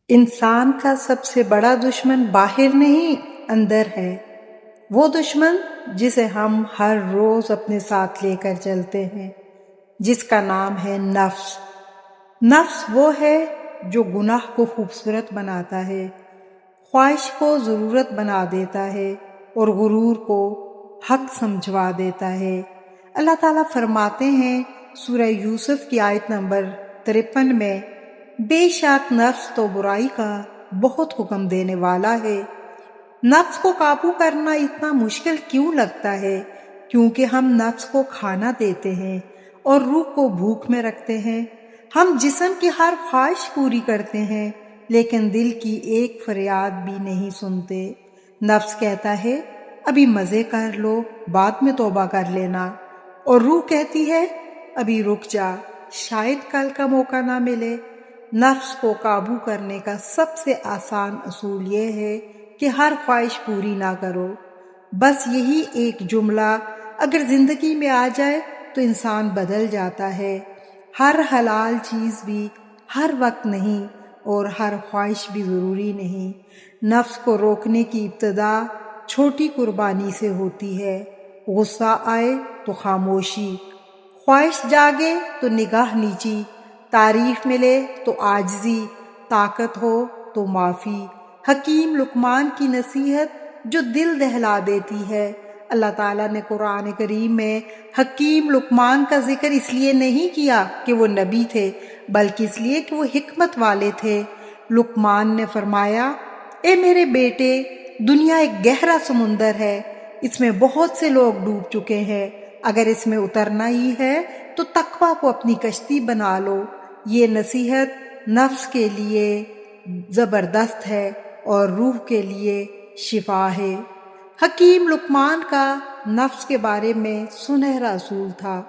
انسان کا سب سے بڑا دشمن باہر نہیں اندر ہے، وہ دشمن جسے ہم ہر روز اپنے ساتھ لے کر چلتے ہیں، جس کا نام ہے نفس۔ نفس وہ ہے جو گناہ کو خوبصورت بناتا ہے، خواہش کو ضرورت بنا دیتا ہے اور غرور کو حق سمجھوا دیتا ہے۔ اللہ تعالیٰ فرماتے ہیں سورہ یوسف کی آیت نمبر 53 میں، بے شک نفس تو برائی کا بہت حکم دینے والا ہے۔ نفس کو قابو کرنا اتنا مشکل کیوں لگتا ہے؟ کیونکہ ہم نفس کو کھانا دیتے ہیں اور روح کو بھوک میں رکھتے ہیں۔ ہم جسم کی ہر خواہش پوری کرتے ہیں لیکن دل کی ایک فریاد بھی نہیں سنتے۔ نفس کہتا ہے ابھی مزے کر لو، بعد میں توبہ کر لینا، اور روح کہتی ہے ابھی رک جا، شاید کل کا موقع نہ ملے۔ نفس کو قابو کرنے کا سب سے آسان اصول یہ ہے کہ ہر خواہش پوری نہ کرو۔ بس یہی ایک جملہ اگر زندگی میں آ جائے تو انسان بدل جاتا ہے۔ ہر حلال چیز بھی ہر وقت نہیں اور ہر خواہش بھی ضروری نہیں۔ نفس کو روکنے کی ابتدا چھوٹی قربانی سے ہوتی ہے۔ غصہ آئے تو خاموشی، خواہش جاگے تو نگاہ نیچی، تعریف ملے تو عاجزی، طاقت ہو تو معافی۔ حکیم لقمان کی نصیحت جو دل دہلا دیتی ہے۔ اللہ تعالیٰ نے قرآن کریم میں حکیم لقمان کا ذکر اس لیے نہیں کیا کہ وہ نبی تھے، بلکہ اس لیے کہ وہ حکمت والے تھے۔ لقمان نے فرمایا، اے میرے بیٹے، دنیا ایک گہرا سمندر ہے، اس میں بہت سے لوگ ڈوب چکے ہیں۔ اگر اس میں اترنا ہی ہے تو تقویٰ کو اپنی کشتی بنا لو۔ یہ نصیحت نفس کے لیے زبردست ہے اور روح کے لیے شفا ہے۔ حکیم لقمان کا نفس کے بارے میں سنہرا اصول تھا،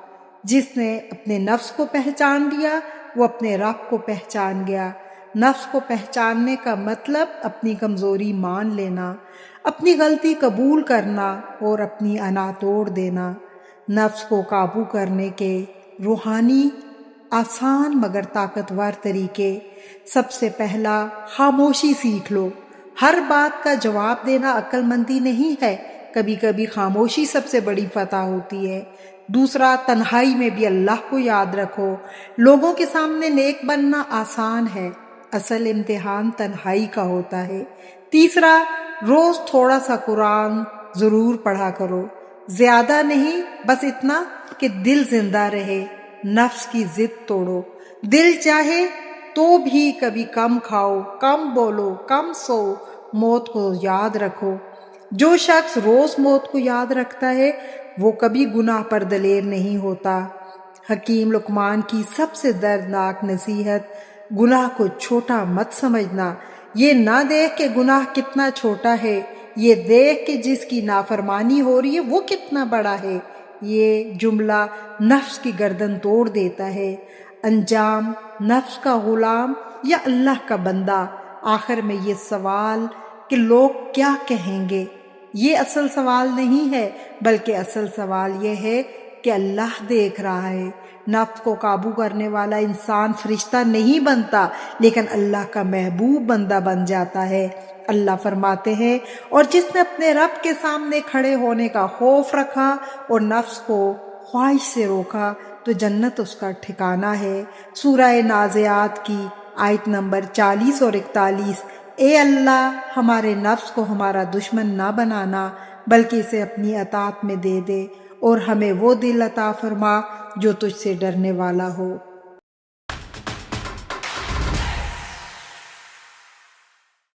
جس نے اپنے نفس کو پہچان لیا وہ اپنے رب کو پہچان گیا۔ نفس کو پہچاننے کا مطلب اپنی کمزوری مان لینا، اپنی غلطی قبول کرنا اور اپنی انا توڑ دینا۔ نفس کو قابو کرنے کے روحانی آسان مگر طاقتور طریقے: سب سے پہلا، خاموشی سیکھ لو۔ ہر بات کا جواب دینا عقل مندی نہیں ہے، کبھی کبھی خاموشی سب سے بڑی فتح ہوتی ہے۔ دوسرا، تنہائی میں بھی اللہ کو یاد رکھو۔ لوگوں کے سامنے نیک بننا آسان ہے، اصل امتحان تنہائی کا ہوتا ہے۔ تیسرا، روز تھوڑا سا قرآن ضرور پڑھا کرو، زیادہ نہیں، بس اتنا کہ دل زندہ رہے۔ نفس کی ضد توڑو، دل چاہے تو بھی کبھی کم کھاؤ، کم بولو، کم سو، موت کو یاد رکھو۔ جو شخص روز موت کو یاد رکھتا ہے وہ کبھی گناہ پر دلیر نہیں ہوتا۔ حکیم لقمان کی سب سے دردناک نصیحت: گناہ کو چھوٹا مت سمجھنا۔ یہ نہ دیکھ کہ گناہ کتنا چھوٹا ہے، یہ دیکھ کہ جس کی نافرمانی ہو رہی ہے وہ کتنا بڑا ہے۔ یہ جملہ نفس کی گردن توڑ دیتا ہے۔ انجام: نفس کا غلام یا اللہ کا بندہ۔ آخر میں یہ سوال کہ لوگ کیا کہیں گے، یہ اصل سوال نہیں ہے، بلکہ اصل سوال یہ ہے کہ اللہ دیکھ رہا ہے۔ نفس کو قابو کرنے والا انسان فرشتہ نہیں بنتا، لیکن اللہ کا محبوب بندہ بن جاتا ہے۔ اللہ فرماتے ہیں، اور جس نے اپنے رب کے سامنے کھڑے ہونے کا خوف رکھا اور نفس کو خواہش سے روکا تو جنت اس کا ٹھکانہ ہے۔ سورہ نازعات کی آیت نمبر 40 اور 41۔ اے اللہ، ہمارے نفس کو ہمارا دشمن نہ بنانا، بلکہ اسے اپنی اطاعت میں دے دے، اور ہمیں وہ دل عطا فرما جو تجھ سے ڈرنے والا ہو۔